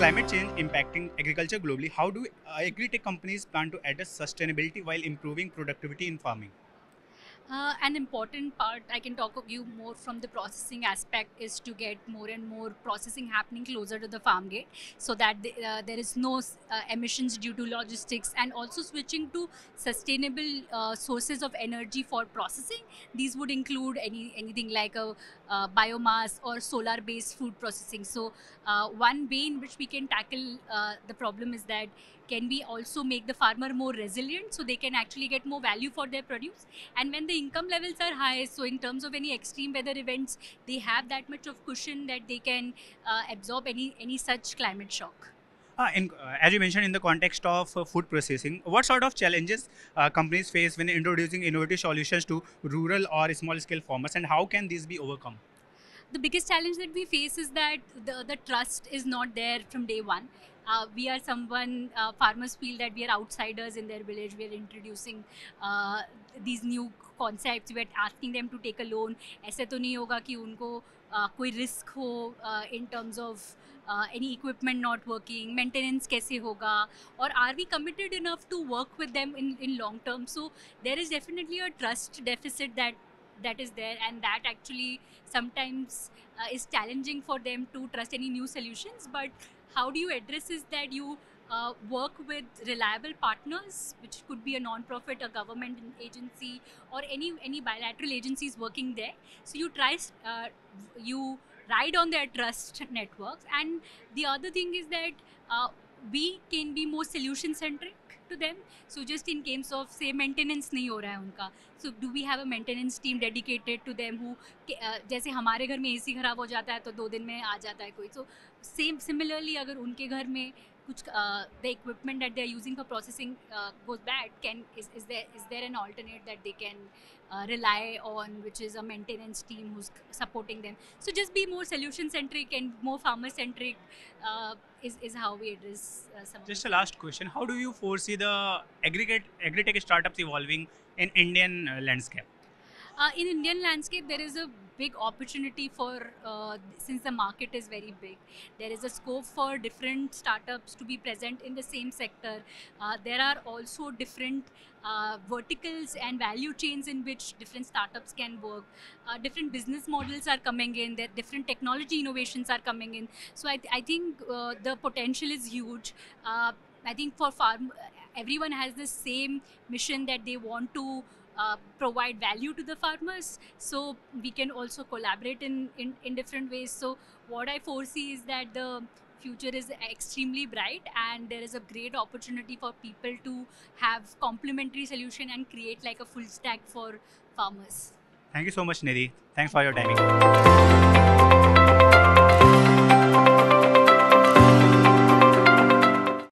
climate change impacting agriculture globally, how do agri-tech companies plan to address sustainability while improving productivity in farming? An important part, I can talk of you more from the processing aspect, is to get more and more processing happening closer to the farm gate, so that there is no emissions due to logistics, and also switching to sustainable sources of energy for processing. These would include anything like a biomass or solar based food processing. So one way in which we can tackle the problem is that, can we also make the farmer more resilient so they can actually get more value for their produce? And when the income levels are high, so in terms of any extreme weather events, they have that much of cushion that they can absorb any such climate shock. As you mentioned, in the context of food processing, what sort of challenges companies face when introducing innovative solutions to rural or small-scale farmers, and how can these be overcome? The biggest challenge that we face is that the trust is not there from day one. We are someone, farmers feel that we are outsiders in their village. We are introducing these new concepts. We are asking them to take a loan. ऐसे तो नहीं होगा कि उनको कोई risk हो in terms of any equipment not working, maintenance कैसे होगा, or are we committed enough to work with them in long term? So there is definitely a trust deficit that is there, and that actually sometimes is challenging for them to trust any new solutions. But how do you address is that you work with reliable partners, which could be a non-profit, a government agency, or any bilateral agencies working there. So you try you ride on their trust networks. And the other thing is that we can be more solution centric to them. So just in case of say maintenance नहीं हो रहा है उनका, so do we have a maintenance team dedicated to them who जैसे हमारे घर में AC खराब हो जाता है तो 2 दिन में आ जाता है कोई. So same similarly, अगर उनके घर में कुछ the equipment that they are using for processing goes bad, is there an alternate that they can rely on, which is a maintenance team who's supporting them. So just be more solution centric and more farmer centric is how we address some of Just a the last question: how do you foresee the agri-tech startups evolving in Indian landscape? In Indian landscape, there is a big opportunity for, since the market is very big, there is a scope for different startups to be present in the same sector. There are also different verticals and value chains in which different startups can work. Different business models are coming in, there different technology innovations are coming in. So I think the potential is huge. I think for everyone has the same mission that they want to provide value to the farmers, so we can also collaborate in different ways. So what I foresee is that the future is extremely bright, and there is a great opportunity for people to have complementary solution and create like a full stack for farmers. Thank you so much, Nidhi. Thanks Thank for your you. timing.